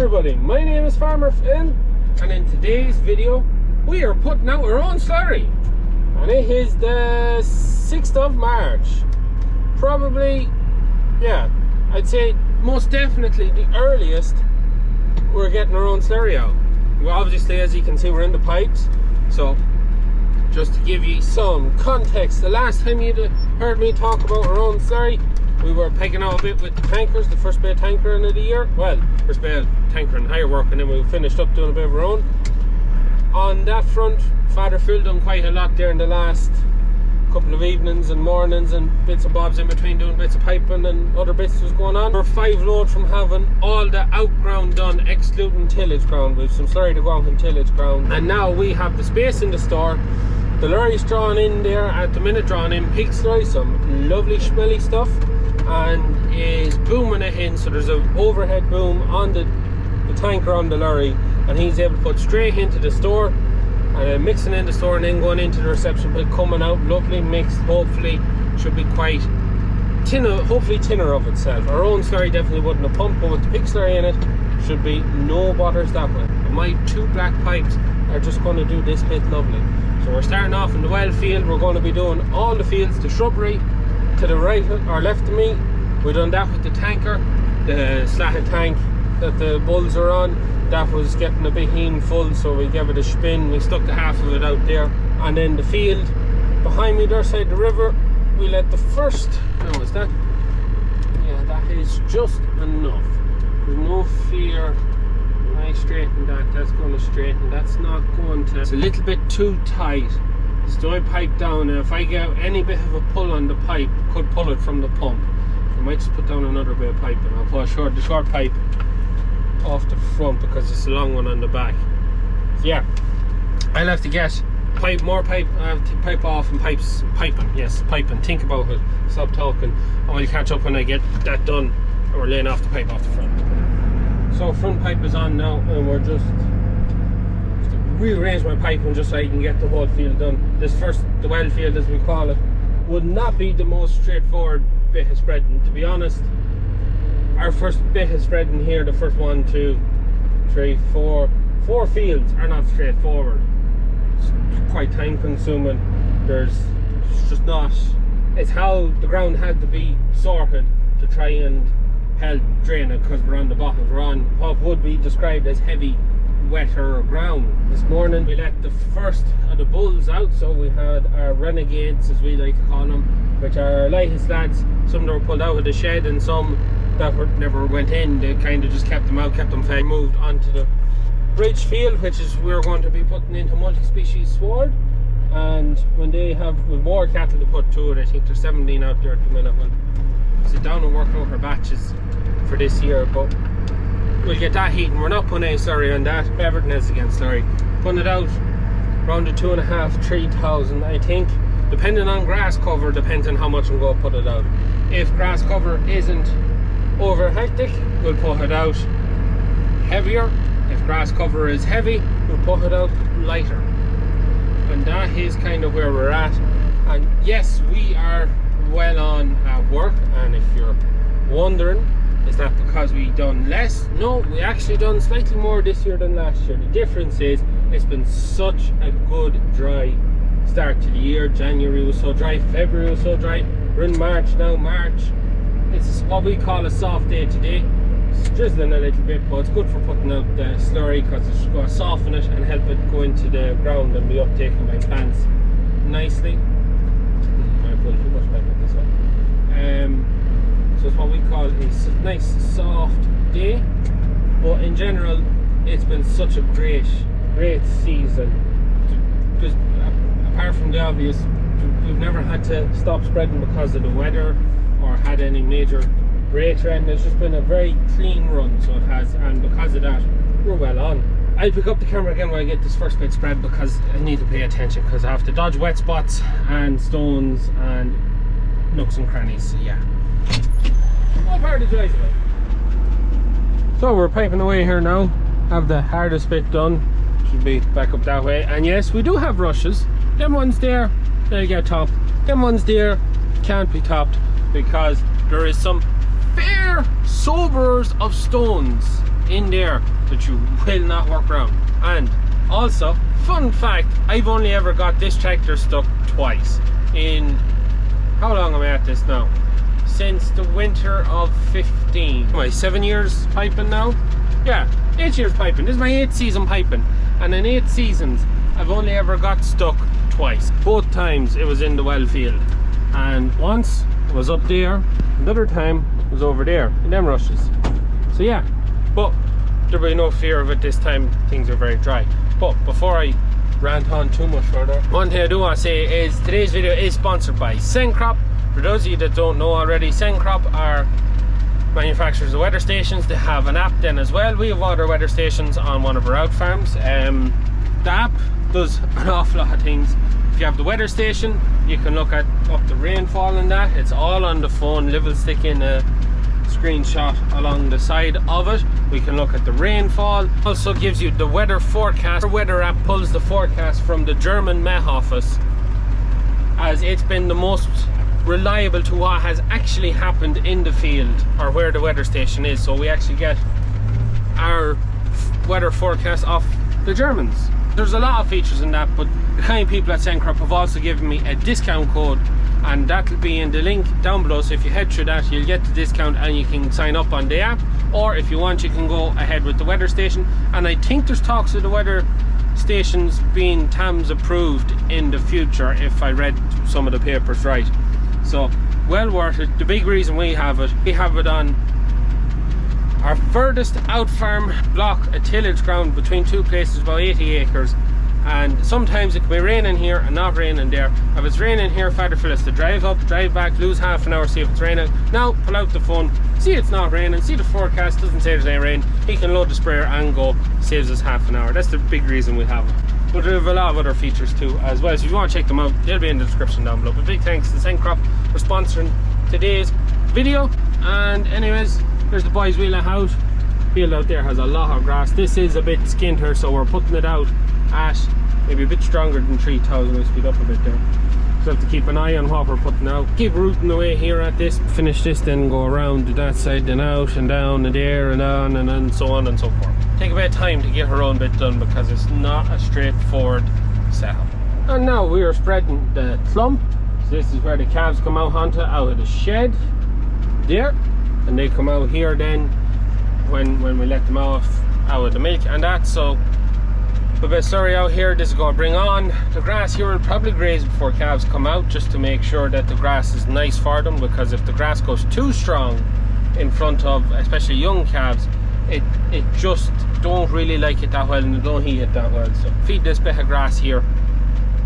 everybody, my name is Farmer Phil, and in today's video we are putting out our own slurry, and it is the 6th of March. Probably, yeah, I'd say most definitely the earliest we're getting our own slurry out. Well, obviously, as you can see, we're in the pipes. So just to give you some context, the last time you'd heard me talk about our own slurry, we were pegging out a bit with the tankers, the first bit of tankering of the year. Well, first bit of tankering hire work, and then we finished up doing a bit of our own. On that front, Father Phil done quite a lot there in the last couple of evenings and mornings and bits and bobs in between, doing bits of piping and other bits was going on. We're 5 load from having all the outground done, excluding tillage ground. We've some slurry to go out in tillage ground, and now we have the space in the store. The lorry's drawn in there at the minute, drawn in pig slurry, some lovely smelly stuff, and is booming it in. So there's an overhead boom on the tanker on the lorry, and he's able to put straight into the store, and then mixing in the store and then going into the reception pit, coming out lovely mixed. Hopefully should be quite thinner, hopefully thinner of itself. Our own slurry definitely wouldn't have pumped, but with the pig slurry in it, should be no bothers that way. And my 2 black pipes are just going to do this bit lovely. So we're starting off in the well field. We're going to be doing all the fields, the shrubbery to the right or left of me. We've done that with the tanker, the slatted tank that the bulls are on. That was getting a bit full, so we gave it a spin. We stuck the half of it out there, and then the field behind me, there side the river, we let the first. How is that? Yeah, that is just enough. There's no fear. I straighten that. That's going to straighten. That's not going to. It's a little bit too tight. So I pipe down, and if I get any bit of a pull on the pipe, could pull it from the pump. I might just put down another bit of pipe, and I'll put the short pipe off the front because it's a long one on the back. So yeah, I'll have to get more pipe. I have to pipe off and piping. Think about it. Stop talking. I'll catch up when I get that done. We're laying off the pipe off the front. So front pipe is on now, and we're just rearrange my piping just so I can get the whole field done. The well field as we call it, would not be the most straightforward bit of spreading, to be honest. Our first bit of spreading here, the first 1, 2, 3, 4 fields are not straightforward. It's quite time consuming. There's just not, it's how the ground had to be sorted to try and help drain it, because we're on the bottom, we're on what would be described as heavy, wetter ground. This morning we let the first of the bulls out, so we had our renegades, as we like to call them, which are our lightest lads. Some that were pulled out of the shed, and some that never went in. They kind of just kept them out, kept them fed. Moved onto the bridge field, which is we're going to be putting into multi-species sward, and when they have with more cattle to put to it, I think there's 17 out there at the minute. We'll sit down and work out our batches for this year, but we'll get that heating. We're not putting any slurry on that. Everything is against slurry. Putting it out around the 2,500–3,000, I think, depending on grass cover. Depends on how much I'm going to put it out. If grass cover isn't over hectic, we'll put it out heavier. If grass cover is heavy, we'll put it out lighter. And that is kind of where we're at. And yes, we are well on at work. And if you're wondering, is that because we done less? No, we actually done slightly more this year than last year. The difference is it's been such a good dry start to the year. January was so dry, February was so dry. We're in March now. March, it's what we call a soft day today. It's drizzling a little bit, but it's good for putting out the slurry because it's going to soften it and help it go into the ground and be uptaken by plants nicely. I pulled too much back on this one. So it's what we call a nice soft day, but in general it's been such a great season. Just apart from the obvious, we've never had to stop spreading because of the weather or had any major breaks, and it's just been a very clean run, so it has, and because of that we're well on. I'll pick up the camera again when I get this first bit spread, because I need to pay attention, because I have to dodge wet spots and stones and nooks and crannies. So yeah, all part of the drive away. So we're piping away here now. Have the hardest bit done. Should be back up that way. And yes, we do have rushes. Them ones there, they'll get topped. Them ones there can't be topped because there is some fair soberers of stones in there that you will not work around. And also, fun fact, I've only ever got this tractor stuck twice in, how long am I at this now? Since the winter of 15. Am I 7 years piping now? Yeah, 8 years piping. This is my 8th season piping, and in 8 seasons I've only ever got stuck twice. Both times it was in the well field, and once it was up there, another time it was over there in them rushes. So yeah, but there'll be no fear of it this time. Things are very dry. But before I rant on too much further, one thing I do want to say is today's video is sponsored by Sencrop. For those of you that don't know already, Sencrop are manufacturers of weather stations. They have an app then as well. We have other weather stations on one of our out farms. The app does an awful lot of things. If you have the weather station, you can look at up the rainfall and that. It's all on the phone. Liv will stick in a screenshot along the side of it. We can look at the rainfall. Also gives you the weather forecast. Our weather app pulls the forecast from the German Met Office, as it's been the most reliable to what has actually happened in the field or where the weather station is. So we actually get our weather forecast off the Germans. There's a lot of features in that, but the kind people at Sencrop have also given me a discount code, and that'll be in the link down below. So if you head through that, you'll get the discount and you can sign up on the app, or if you want, you can go ahead with the weather station. And I think there's talks of the weather stations being TAMS approved in the future, if I read some of the papers right. So well worth it. The big reason we have it on our furthest out farm block, a tillage ground between two places, about 80 acres. And sometimes it can be raining here and not raining there. If it's raining here, Father Phil has to drive up, drive back, lose half an hour, see if it's raining. Now pull out the phone, see it's not raining, see the forecast, doesn't say there's any rain. He can load the sprayer and go, saves us half an hour. That's the big reason we have it. But we have a lot of other features too as well, so if you want to check them out, they'll be in the description down below. But big thanks to Sencrop for sponsoring today's video. And anyways, there's the boys wheeling out. Field out there has a lot of grass. This is a bit skinter, so we're putting it out at maybe a bit stronger than 3,000. We'll speed up a bit there, so have to keep an eye on what we're putting out. Keep rooting away here at this, finish this, then go around to that side, then out and down and there and on and then so on and so forth. Take a bit of time to get her own bit done because it's not a straightforward setup. And now we are spreading the clump. So this is where the calves come out of the shed there, and they come out here then when we let them out of the milk and that. So a bit of slurry out here. This is going to bring on the grass here. We'll probably graze before calves come out, just to make sure that the grass is nice for them, because if the grass goes too strong in front of especially young calves, it just don't really like it that well and they don't eat it that well. So feed this bit of grass here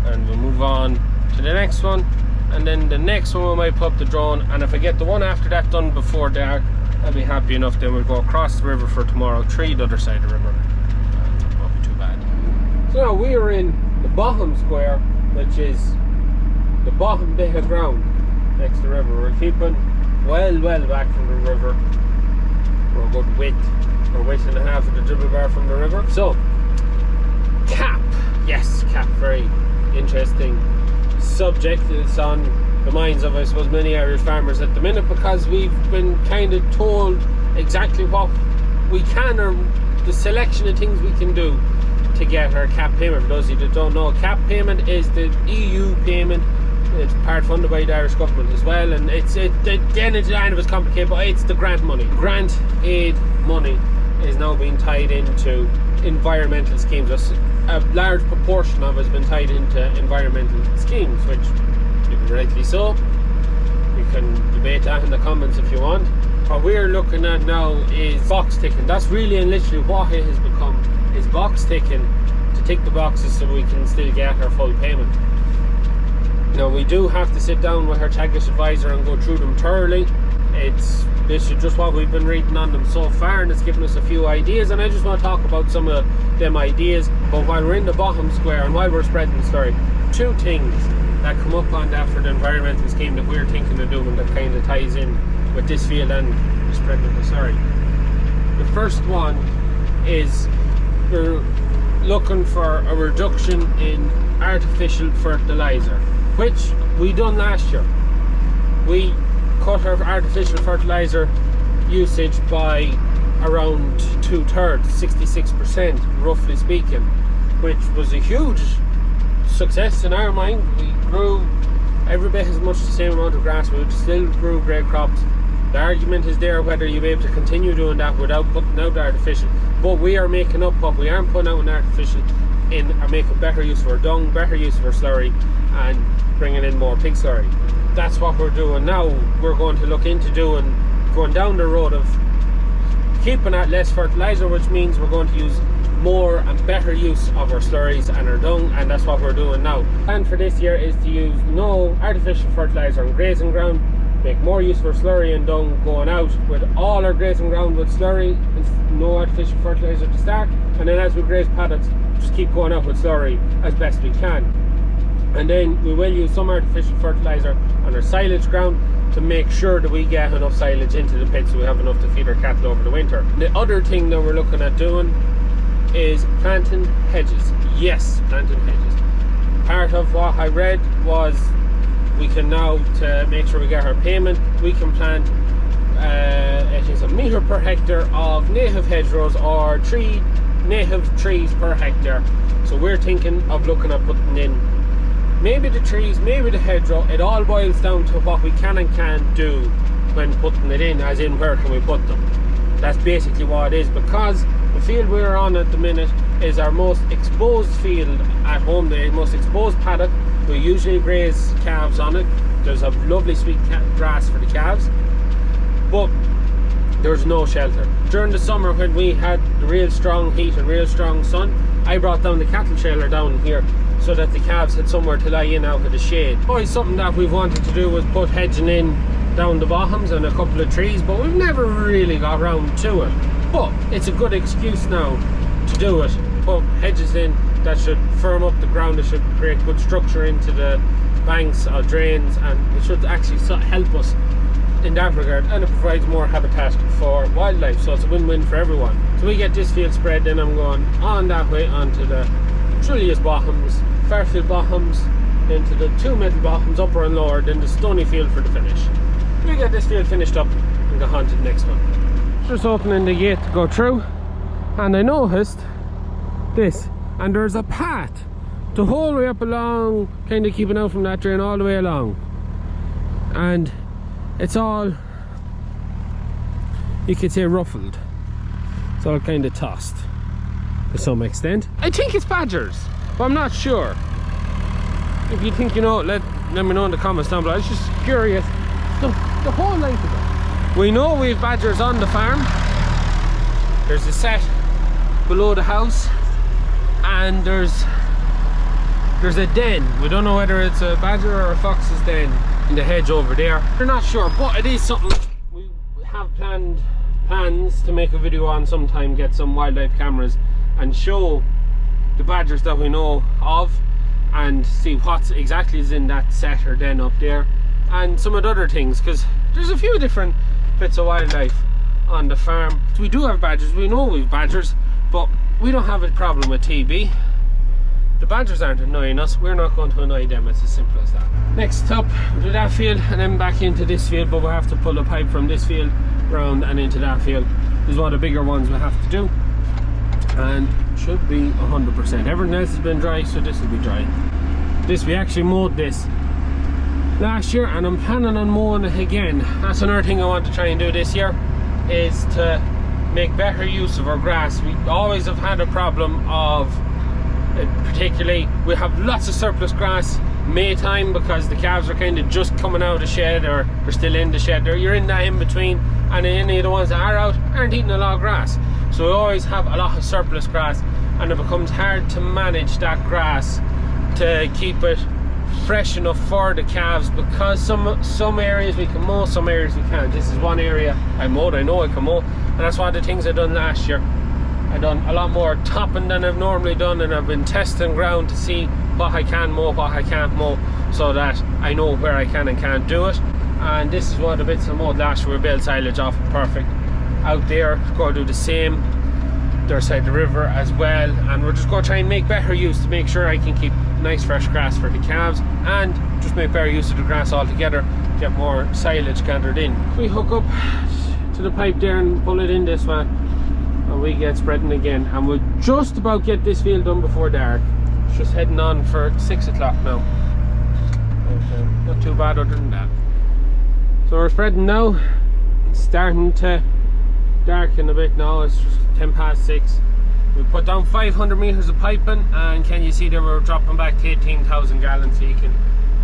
and we'll move on to the next one, and then the next one we might put up the drone, and if I get the one after that done before dark, I'll be happy enough. Then we'll go across the river for tomorrow, the other side of the river. Won't be too bad. So now we are in the bottom square, which is the bottom bit of ground next to the river. We're keeping well back from the river. We're a good width and a half of the dribble bar from the river. So cap, yes, cap, very interesting subject. It's on the minds of, I suppose, many Irish farmers at the minute, because we've been kind of told exactly what we can, or the selection of things we can do to get our cap payment. For those of you that don't know, cap payment is the EU payment. It's part funded by the Irish government as well, and again, it's kind of complicated, but it's the grant money. Grant aid money is now being tied into environmental schemes. A large proportion of it has been tied into environmental schemes, which rightly so. You can debate that in the comments if you want. What we're looking at now is box ticking. That's really and literally what it has become, is box ticking, to tick the boxes so we can still get our full payment. Now we do have to sit down with our tagish advisor and go through them thoroughly. This is just what we've been reading on them so far, and it's given us a few ideas, and I just want to talk about some of them ideas. But while we're in the bottom square and while we're spreading the story, two things that come up on that for the environmental scheme that we're thinking of doing that kind of ties in with this field and the spread of the slurry. The first one is we're looking for a reduction in artificial fertilizer, which we done last year. We cut our artificial fertilizer usage by around 2/3, 66%, roughly speaking, which was a huge success in our mind. We grew every bit as much the same amount of grass, we still grew great crops. The argument is there whether you'll be able to continue doing that without putting out artificial, but we are making up what we aren't putting out in artificial, are making better use of our dung, better use of our slurry, and bringing in more pig slurry. That's what we're doing now. We're going to look into going down the road of keeping at less fertilizer, which means we're going to use more and better use of our slurries and our dung, and that's what we're doing now. And for this year is to use no artificial fertilizer on grazing ground, make more use of our slurry and dung going out with all our grazing ground with slurry and no artificial fertilizer to start, and then as we graze paddocks, just keep going out with slurry as best we can. And then we will use some artificial fertilizer on our silage ground to make sure that we get enough silage into the pit so we have enough to feed our cattle over the winter. The other thing that we're looking at doing is planting hedges. Yes, planting hedges. Part of what I read was we can now, to make sure we get our payment, we can plant it is a metre per hectare of native hedgerows or 3 native trees per hectare. So we're thinking of looking at putting in maybe the trees, maybe the hedgerow. It all boils down to what we can and can't do when putting it in, as in where can we put them. That's basically what it is, because the field we're on at the minute is our most exposed field at home, the most exposed paddock. We usually graze calves on it. There's a lovely sweet grass for the calves, but there's no shelter. During the summer when we had the real strong heat and real strong sun, I brought down the cattle trailer down here so that the calves had somewhere to lie in out of the shade. Always something that we've wanted to do was put hedging in down the bottoms and a couple of trees, but we've never really got around to it. But it's a good excuse now to do it. Put hedges in that should firm up the ground, it should create good structure into the banks or drains, and it should actually help us in that regard, and it provides more habitat for wildlife, so it's a win-win for everyone. So we get this field spread, then I'm going on that way onto the Trillius bottoms, Fairfield bottoms, into the 2 middle bottoms, upper and lower, then the Stony field for the finish. We get this field finished up and go on to the next one. Just opening the gate to go through, and I noticed this, and there's a path the whole way up along, kind of keeping out from that drain all the way along, and it's all, you could say, ruffled. It's all kind of tossed to some extent. I think it's badgers, but I'm not sure. If you think you know, let me know in the comments down below. I was just curious. The whole length of it. We know we've badgers on the farm. There's a set below the house, and there's a den. We don't know whether it's a badger or a fox's den in the hedge over there. We're not sure, but it is something we have plans to make a video on sometime, get some wildlife cameras and show the badgers that we know of, and see what exactly is in that set or den up there, and some of the other things, because there's a few different bits of wildlife on the farm. We do have badgers, we know we've badgers, but we don't have a problem with TB. The badgers aren't annoying us, we're not going to annoy them. It's as simple as that. Next up, we'll do that field and then back into this field, but we'll have to pull a pipe from this field round and into that field. This is one of the bigger ones we have to do, and should be 100%. Everything else has been dry, so this will be dry. This, we actually mowed this last year, and I'm planning on mowing it again. That's another thing I want to try and do this year, is to make better use of our grass. We always have had a problem of, particularly, we have lots of surplus grass May time, because the calves are kind of just coming out of the shed, or they're still in the shed. You're in that in between, and any of the ones that are out aren't eating a lot of grass. So we always have a lot of surplus grass, and it becomes hard to manage that grass to keep it fresh enough for the calves, because some areas we can mow, some areas we can't. This is one area I mowed, I know I can mow, and that's one of the things I done last year. I've done a lot more topping than I've normally done, and I've been testing ground to see what I can mow, what I can't mow, so that I know where I can and can't do it. And this is one of the bits I mowed last year. We built silage off it perfect. Out there, going to do the same their side of the river as well, and we're just going to try and make better use to make sure I can keep nice fresh grass for the calves, and just make better use of the grass altogether, get more silage gathered in. We hook up to the pipe there and pull it in this way, and we get spreading again, and we'll just about get this field done before dark. It's just heading on for 6 o'clock now. Not too bad other than that. So we're spreading now. It's starting to darken a bit now. It's just 10 past 6. We put down 500 meters of piping, and can you see that we're dropping back to 18,000 gallons, so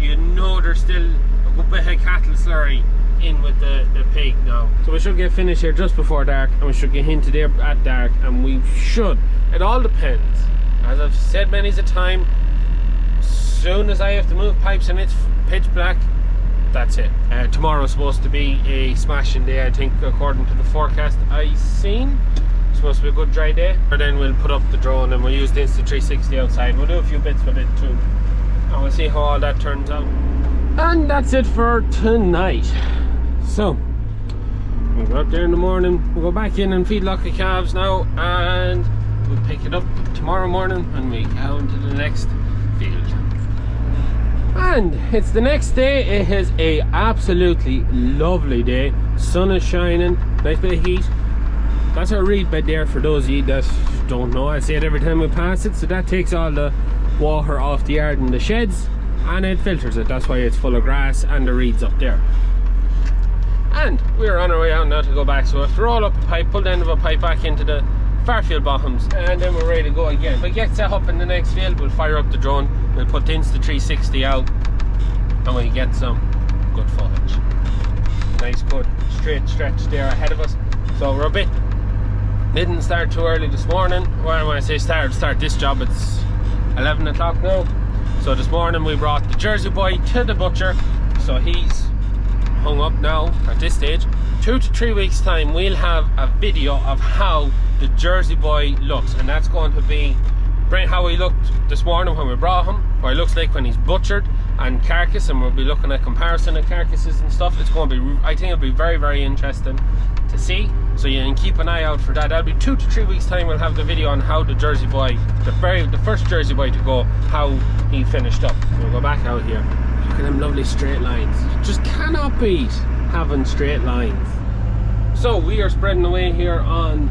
you know there's still a good bit of cattle slurry in with the pig now. So we should get finished here just before dark, and we should get into there at dark, and we should. It all depends. As I've said many a time, as soon as I have to move pipes and it's pitch black, that's it. Tomorrow's supposed to be a smashing day, I think, according to the forecast I seen. It's supposed to be a good dry day. Or then we'll put up the drone and we'll use the Insta360 outside. We'll do a few bits with it too, and we'll see how all that turns out. And that's it for tonight. So we'll go up there in the morning, we'll go back in and feed lock of calves now, and we'll pick it up tomorrow morning and we go into the next field. And it's the next day. It is a absolutely lovely day. Sun is shining, nice bit of heat. That's our reed bed there for those of you that don't know. I say it every time we pass it. So that takes all the water off the yard and the sheds, and it filters it. That's why it's full of grass and the reeds up there. And we're on our way out now to go back, so we have to roll up a pipe, pull the end of a pipe back into the Farfield bottoms, and then we're ready to go again. If we get set up in the next field, we'll fire up the drone, we'll put the Insta360 out, and we'll get some good footage. Nice good straight stretch there ahead of us. So we're a bit, didn't start too early this morning. Well, when I say start this job, it's 11 o'clock now. So this morning we brought the Jersey boy to the butcher, so he's hung up now. At this stage, 2 to 3 weeks time, we'll have a video of how the Jersey boy looks, and that's going to be how he looked this morning when we brought him, what he looks like when he's butchered, and carcass, and we'll be looking at comparison of carcasses and stuff. It's going to be, I think it'll be very, very interesting to see, so you can keep an eye out for that. That'll be 2 to 3 weeks time. We'll have the video on how the Jersey boy, the first Jersey boy to go, how he finished up. So we'll go back out here. Look at them lovely straight lines. Just cannot beat having straight lines. So we are spreading away here on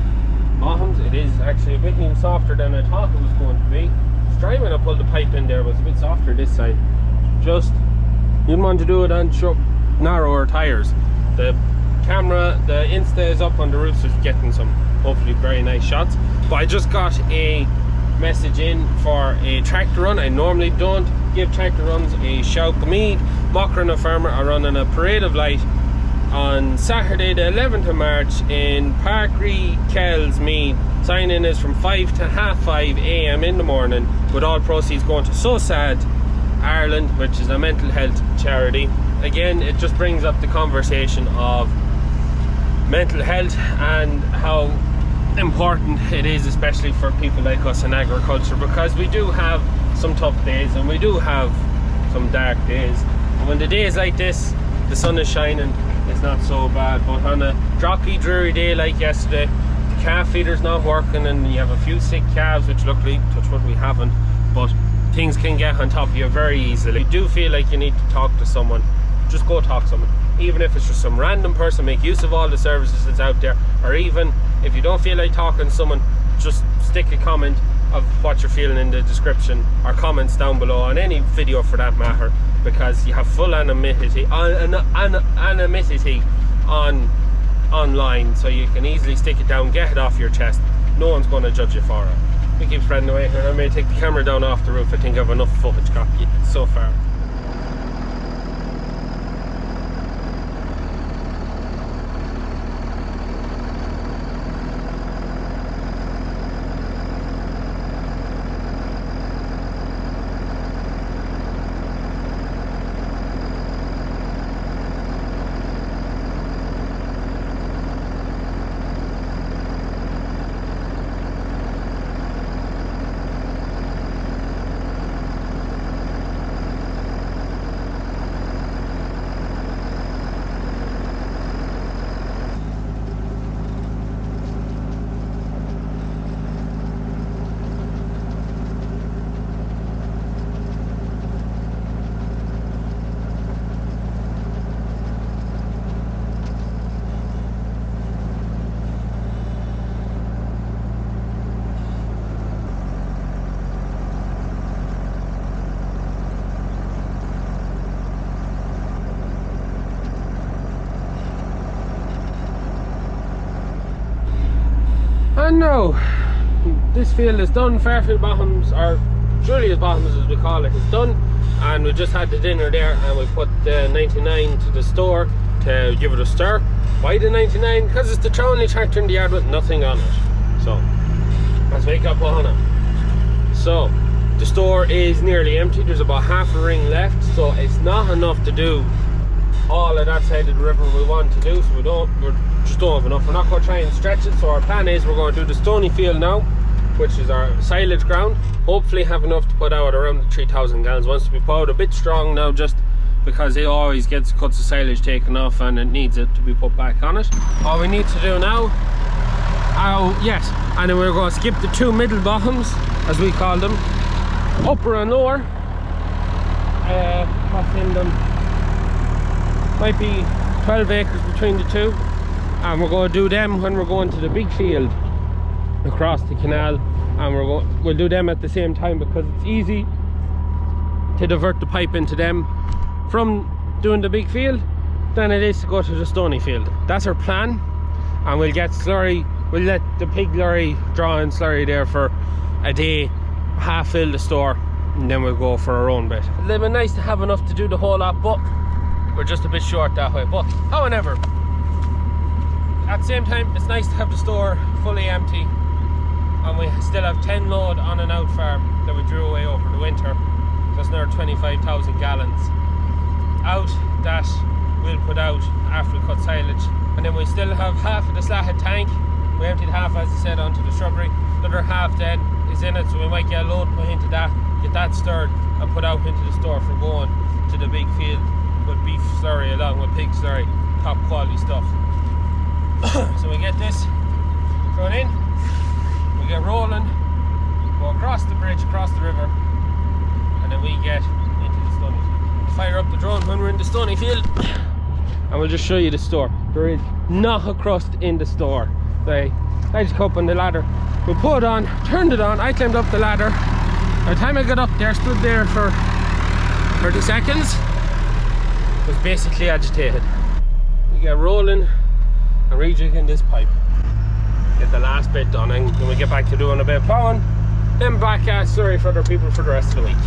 bottoms. It is actually a bit even softer than I thought it was going to be. Straight when I pulled the pipe in there, it was a bit softer this side. Just didn't want to do it on narrower tires. The camera, the Insta is up on the roof, so it's getting some hopefully very nice shots. But I just got a message in for a tractor run. I normally don't give tractor runs a shout. Me, Mocker and a farmer are running a parade of light on Saturday the 11th of March in Parkree, Kells, Mead. Sign-in is from 5 to half 5 a.m. in the morning, with all proceeds going to So Sad Ireland, which is a mental health charity. Again, it just brings up the conversation of mental health and how important it is, especially for people like us in agriculture, because we do have some tough days and we do have some dark days. And when the day is like this, the sun is shining, it's not so bad. But on a droppy, dreary day like yesterday, the calf feeder's not working and you have a few sick calves, which luckily, touch wood, we haven't, but things can get on top of you very easily. If you do feel like you need to talk to someone, just go talk to someone. Even if it's just some random person, make use of all the services that's out there. Or even if you don't feel like talking to someone, just stick a comment of what you're feeling in the description or comments down below on any video for that matter, because you have full anonymity online, so you can easily stick it down, get it off your chest. No one's going to judge you for it. We keep spreading away here. I may take the camera down off the roof. I think I have enough footage got so far. now, this field is done. Fairfield Bottoms, or Julia's Bottoms as we call it, is done. And we just had the dinner there, and we put the 99 to the store to give it a stir. Why the 99? Because it's the only tractor in the yard with nothing on it. So let's wake up on it. So the store is nearly empty. There's about half a ring left, so it's not enough to do all of that side of the river we want to do. So we just don't have enough. We're not going to try and stretch it. So our plan is we're going to do the stony field now, which is our silage ground. Hopefully have enough to put out around the 3,000 gallons. Wants to be put out a bit strong now, just because it always gets cuts of silage taken off and it needs it to be put back on it. All we need to do now, yes, and then we're going to skip the two middle bottoms, as we call them, upper and lower. What's in them? Might be 12 acres between the two, and we're going to do them when we're going to the big field across the canal, and we'll do them at the same time, because it's easy to divert the pipe into them from doing the big field than it is to go to the stony field. That's our plan, and we'll get slurry. We'll let the pig lorry draw in slurry there for a day, half fill the store, and then we'll go for our own bit. It'd be nice to have enough to do the whole lot, but we're just a bit short that way. But however, at the same time, it's nice to have the store fully empty, and we still have 10 load on an out farm that we drew away over the winter. That's another 25,000 gallons out that we'll put out after we cut silage. And then we still have half of the slatted tank. We emptied half, as I said, onto the shrubbery. The other half then is in it, so we might get a load put into that, get that stirred and put out into the store for going to the big field with beef slurry along with pig slurry, top quality stuff. So we get this thrown in, we get rolling, go across the bridge, across the river, and then we get into the stony field. Fire up the drone when we're in the stony field, and we'll just show you the store. There is not a crust in the store. I just come up on the ladder, we put it on, turned it on, I climbed up the ladder. By the time I got up there, stood there for 30 seconds, was basically agitated. We get rolling and rejigging this pipe, get the last bit done, and when we get back to doing a bit of plowing, then back at Slurry for other people for the rest of the week.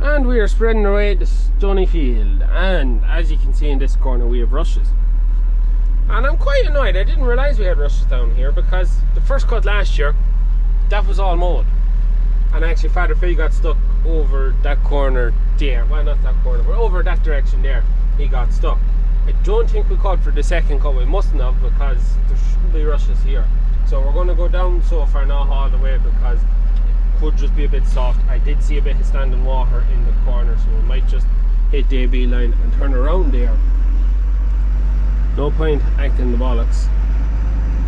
And we are spreading away the stony field, and as you can see in this corner we have rushes. And I'm quite annoyed, I didn't realise we had rushes down here, because the first cut last year, that was all mowed. And actually Father Phil got stuck over that corner there, well not that corner, but over that direction there, he got stuck. I don't think we cut for the second cut, we mustn't have, because there shouldn't be rushes here. So we're going to go down so far, not all the way, because could just be a bit soft. I did see a bit of standing water in the corner, so we might just hit the AB line and turn around there. No point acting the bollocks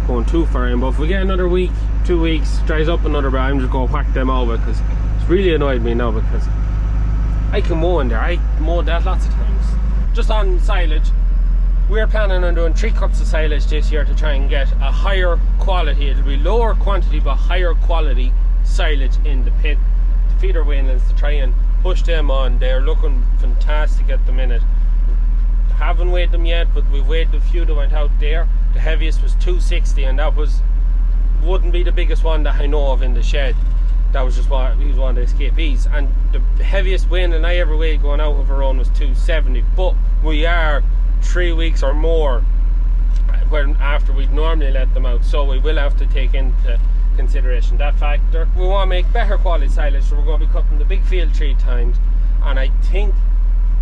going too far in, but if we get another week, 2 weeks, dries up another bit, I'm just going to whack them over, because it's really annoyed me now, because I can mow in there. I mowed that lots of times. Just on silage, we're planning on doing 3 cups of silage this year to try and get a higher quality. It'll be lower quantity but higher quality silage in the pit to feed our weanlings, to try and push them on. They're looking fantastic at the minute. We haven't weighed them yet, but we've weighed the few that went out there. The heaviest was 260, and that wouldn't be the biggest one that I know of in the shed. That was just he was one of the escapees, and the heaviest weanling I ever weighed going out of our own was 270. But we are 3 weeks or more after we'd normally let them out, so we will have to take into consideration that factor. We want to make better quality silage, so we're going to be cutting the big field 3 times, and I think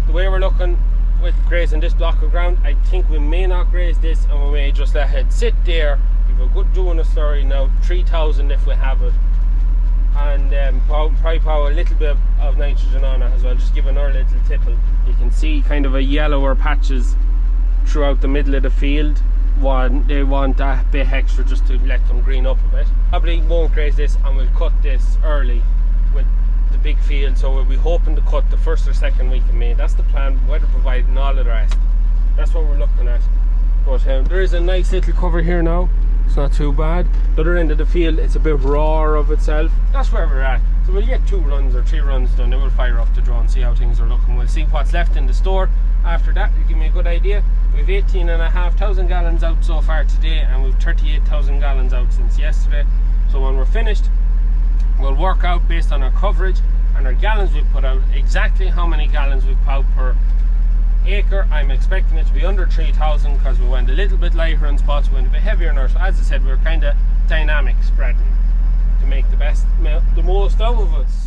the way we're looking with grazing this block of ground, I think we may not graze this, and we may just let it sit there, give a good doing a slurry now, 3,000 if we have it, and probably pour a little bit of nitrogen on it as well, just give another little tipple. You can see kind of a yellower patches throughout the middle of the field. They want that bit extra just to let them green up a bit. Probably won't graze this, and we'll cut this early with the big field, so we'll be hoping to cut the 1st or 2nd week of May. That's the plan, weather providing, all of the rest. That's what we're looking at. But there is a nice little cover here now. It's not too bad. The other end of the field, it's a bit raw of itself. That's where we're at. So we'll get 2 runs or 3 runs done, then we'll fire up the drone, see how things are looking. We'll see what's left in the store. After that, it'll give me a good idea. We've 18,500 gallons out so far today, and we've 38,000 gallons out since yesterday. So when we're finished, we'll work out based on our coverage and our gallons we've put out, exactly how many gallons we've put out per acre. I'm expecting it to be under 3,000 because we went a little bit lighter on spots, we went a bit heavier on ours. So as I said, we're kind of dynamic spreading to make the most out of us.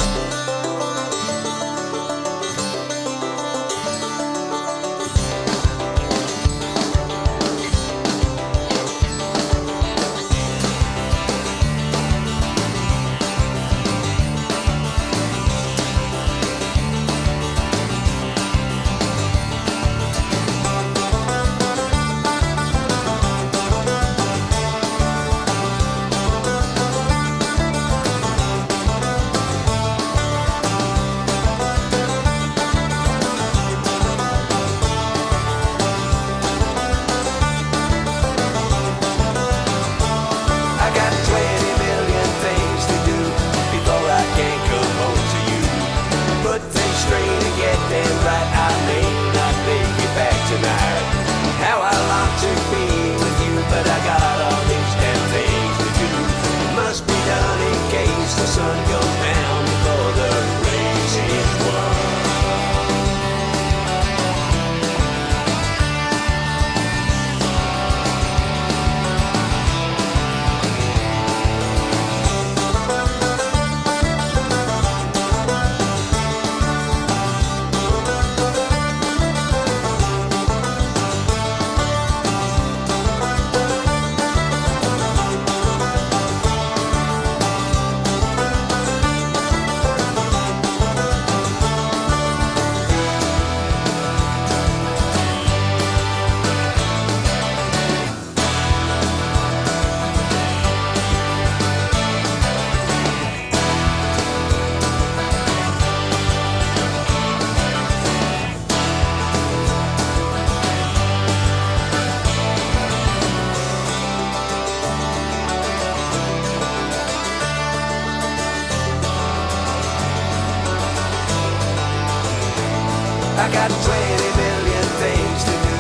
I got 20 million things to do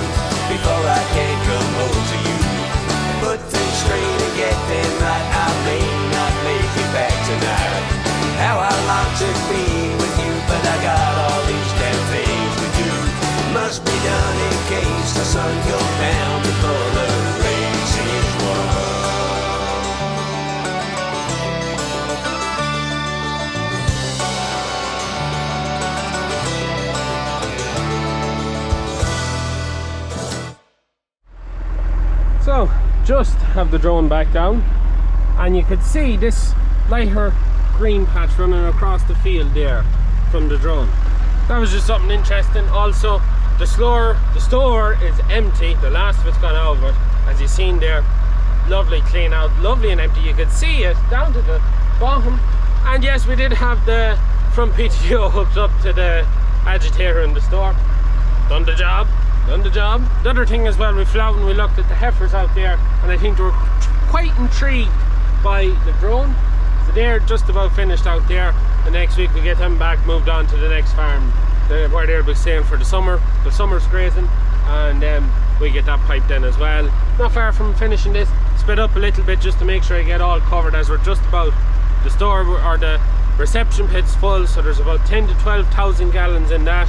before I can come home to you. Put things straight and get them right. I may not make it back tonight. How I long to be with you, but I got all these damn things to do. Must be done in case the sun goes down before the race is won. So, just have the drone back down, and you could see this lighter green patch running across the field there from the drone. That was just something interesting. Also, the store is empty. The last of it's gone out of it, as you've seen there. Lovely clean out, lovely and empty. You could see it down to the bottom. And yes, we did have the front PTO hooked up to the agitator in the store. Done the job. The other thing as well, we flew out and we looked at the heifers out there, and I think they were quite intrigued by the drone. So they're just about finished out there. The next week we get them back, moved on to the next farm where they'll be staying for the summer's grazing, and we get that piped in as well. Not far from finishing this. Sped up a little bit just to make sure I get all covered, as we're just about the store or the reception pit's full, so there's about 10 to 12,000 gallons in that.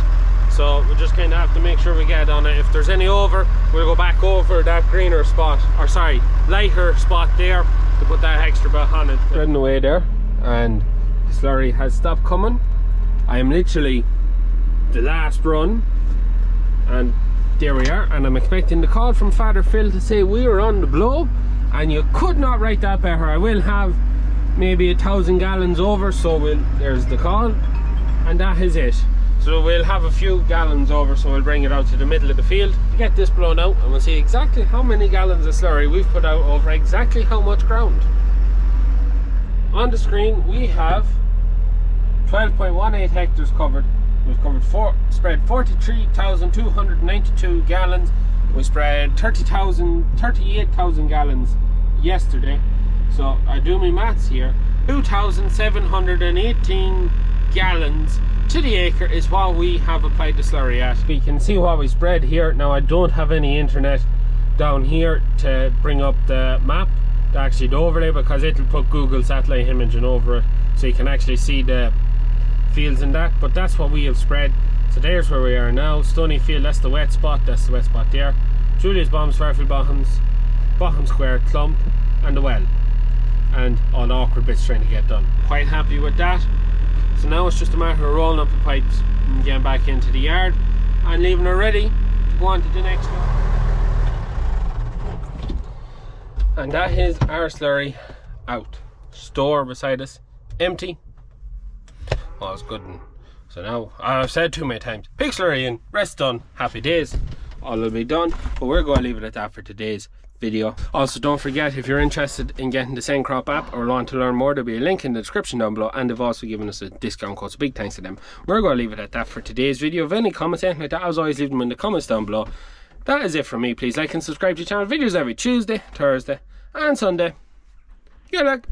So we just kind of have to make sure we get on it. If there's any over, we'll go back over that greener spot, or sorry, lighter spot there, to put that extra bit on it. Spreading away there, and the slurry has stopped coming. I am literally the last run, and there we are. And I'm expecting the call from Father Phil to say we are on the blow, and you could not write that better. I will have maybe 1,000 gallons over, so there's the call, and that is it. So we'll have a few gallons over, so we'll bring it out to the middle of the field, get this blown out, and we'll see exactly how many gallons of slurry we've put out over exactly how much ground. On the screen we have 12.18 hectares covered. We've spread 43,292 gallons. We spread 38,000 gallons yesterday. So I do my maths here. 2,718 gallons to the acre is what we have applied the slurry at. We can see what we spread here. Now I don't have any internet down here to bring up the map, actually the overlay, because it'll put Google satellite imaging over it so you can actually see the fields and that, but that's what we have spread. So there's where we are now. Stony Field, that's the wet spot, there. Julia's Bombs, Fairfield Bottoms, Bottom Square, Clump and the well, and all the awkward bits trying to get done. Quite happy with that. So now it's just a matter of rolling up the pipes and getting back into the yard and leaving her ready to go on to the next one. And that is our slurry out. Store beside us, empty. Oh, it's good. So now, I've said too many times, pig slurry in, rest done, happy days. All will be done, but we're going to leave it at that for today's video. Also, don't forget, if you're interested in getting the Sencrop app or want to learn more, there'll be a link in the description down below, and they've also given us a discount code, so big thanks to them. We're going to leave it at that for today's video. If any comments, anything like that, as always, leave them in the comments down below. That is it from me. Please like and subscribe to the channel. Videos every Tuesday, Thursday and Sunday. Good luck.